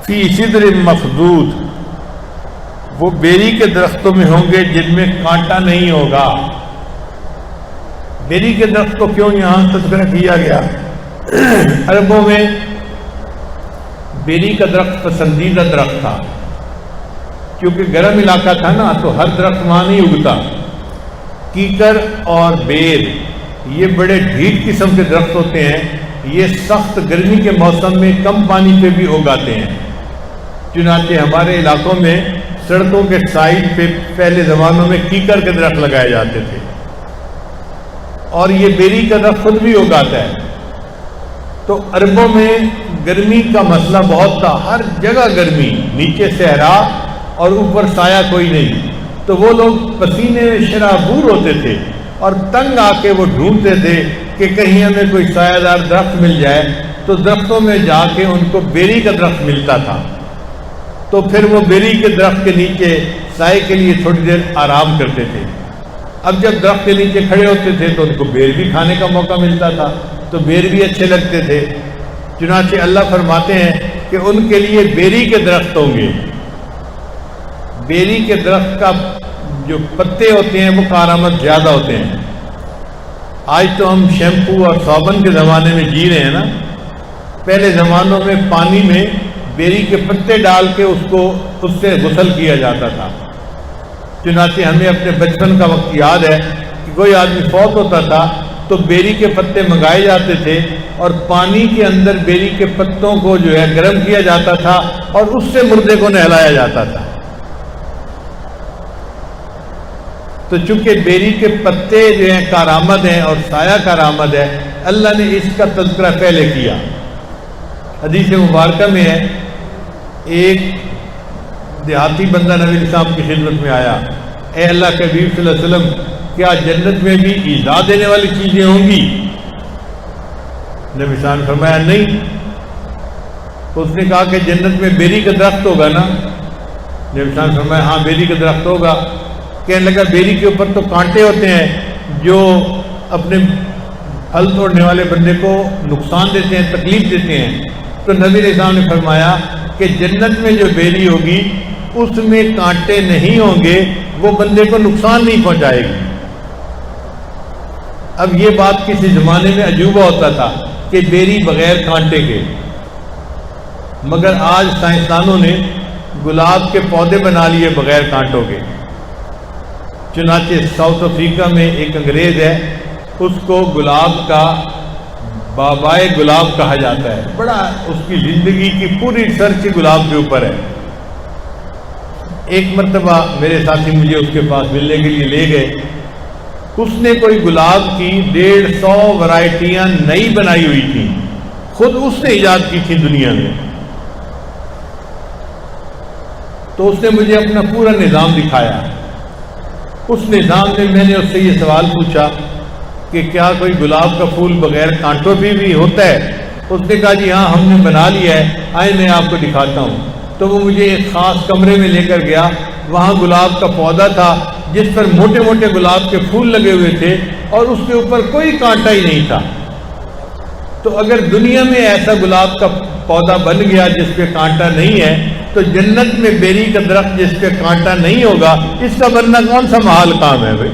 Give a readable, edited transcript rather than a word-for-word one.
فی سدر مخضود، وہ بیری کے درختوں میں ہوں گے جن میں کانٹا نہیں ہوگا۔ بیری کے درخت کو کیوں یہاں تذکرہ کیا گیا؟ عربوں میں بیری کا درخت پسندیدہ درخت تھا، کیونکہ گرم علاقہ تھا نا، تو ہر درخت وہاں نہیں اگتا۔ کیکر اور بیر یہ بڑے ڈھیٹ قسم کے درخت ہوتے ہیں، یہ سخت گرمی کے موسم میں کم پانی پہ بھی اگاتے ہیں۔ چنانچہ ہمارے علاقوں میں سڑکوں کے سائڈ پہ پہلے زمانوں میں کیکر کے درخت لگائے جاتے تھے، اور یہ بیری کا درخت خود بھی اگاتا ہے۔ تو عربوں میں گرمی کا مسئلہ بہت تھا، ہر جگہ گرمی، نیچے صحرا اور اوپر سایہ کوئی نہیں، تو وہ لوگ پسینے میں شرابور ہوتے تھے اور تنگ آ کے وہ ڈھونڈتے تھے کہ کہیں ہمیں کوئی سایہ دار درخت مل جائے، تو درختوں میں جا کے ان کو بیری کا درخت ملتا تھا، تو پھر وہ بیری کے درخت کے نیچے سائے کے لیے تھوڑی دیر آرام کرتے تھے۔ اب جب درخت کے نیچے کھڑے ہوتے تھے تو ان کو بیر بھی کھانے کا موقع ملتا تھا، تو بیر بھی اچھے لگتے تھے۔ چنانچہ اللہ فرماتے ہیں کہ ان کے لیے بیری کے درخت ہوں گے۔ بیری کے درخت کا جو پتے ہوتے ہیں وہ کارآمد زیادہ ہوتے ہیں۔ آج تو ہم شیمپو اور صابن کے زمانے میں جی رہے ہیں نا، پہلے زمانوں میں پانی میں بیری کے پتے ڈال کے اس سے غسل کیا جاتا تھا۔ چنانچہ ہمیں اپنے بچپن کا وقت یاد ہے کہ کوئی آدمی فوت ہوتا تھا تو بیری کے پتے منگائے جاتے تھے اور پانی کے اندر بیری کے پتوں کو جو ہے گرم کیا جاتا تھا اور اس سے مردے کو نہلایا جاتا تھا۔ تو چونکہ بیری کے پتے جو ہیں کارآمد ہیں اور سایہ کارآمد ہے، اللہ نے اس کا تذکرہ پہلے کیا۔ حدیث مبارکہ میں ہے، ایک دیہاتی بندہ نبی صاحب کی خدمت میں آیا، اے اللہ کے حبیب صلی اللہ علیہ وسلم، کیا جنت میں بھی ایذا دینے والی چیزیں ہوں گی؟ نبی صاحب نے فرمایا نہیں۔ اس نے کہا کہ جنت میں بیری کا درخت ہوگا نا؟ نبی صاحب نے فرمایا ہاں بیری کا درخت ہوگا۔ کہنے لگا بیری کے اوپر تو کانٹے ہوتے ہیں جو اپنے پھل توڑنے والے بندے کو نقصان دیتے ہیں، تکلیف دیتے ہیں۔ تو نبی علیہ السلام نے فرمایا کہ جنت میں جو بیری ہوگی اس میں کانٹے نہیں ہوں گے، وہ بندے کو نقصان نہیں پہنچائے گی۔ اب یہ بات کسی زمانے میں عجوبہ ہوتا تھا کہ بیری بغیر کانٹے کے، مگر آج سائنسدانوں نے گلاب کے پودے بنا لیے بغیر کانٹوں کے۔ چنانچہ ساؤتھ افریقہ میں ایک انگریز ہے، اس کو گلاب کا بابائے گلاب کہا جاتا ہے، بڑا اس کی زندگی کی پوری ریسرچ گلاب کے اوپر ہے۔ ایک مرتبہ میرے ساتھی مجھے اس کے پاس ملنے کے لیے لے گئے، اس نے کوئی گلاب کی 150 ورائٹیاں نئی بنائی ہوئی تھیں، خود اس نے ایجاد کی تھی دنیا میں۔ تو اس نے مجھے اپنا پورا نظام دکھایا۔ اس نظام میں میں نے اس سے یہ سوال پوچھا کہ کیا کوئی گلاب کا پھول بغیر کانٹوں پہ بھی ہوتا ہے؟ اس نے کہا جی ہاں ہم نے بنا لیا ہے، آئے میں آپ کو دکھاتا ہوں۔ تو وہ مجھے ایک خاص کمرے میں لے کر گیا، وہاں گلاب کا پودا تھا جس پر موٹے موٹے گلاب کے پھول لگے ہوئے تھے اور اس کے اوپر کوئی کانٹا ہی نہیں تھا۔ تو اگر دنیا میں ایسا گلاب کا پودا بن گیا جس پہ کانٹا نہیں ہے، تو جنت میں بیری کا درخت جس پہ کانٹا نہیں ہوگا، اس کا بننا کون سا محال کام ہے بھائی؟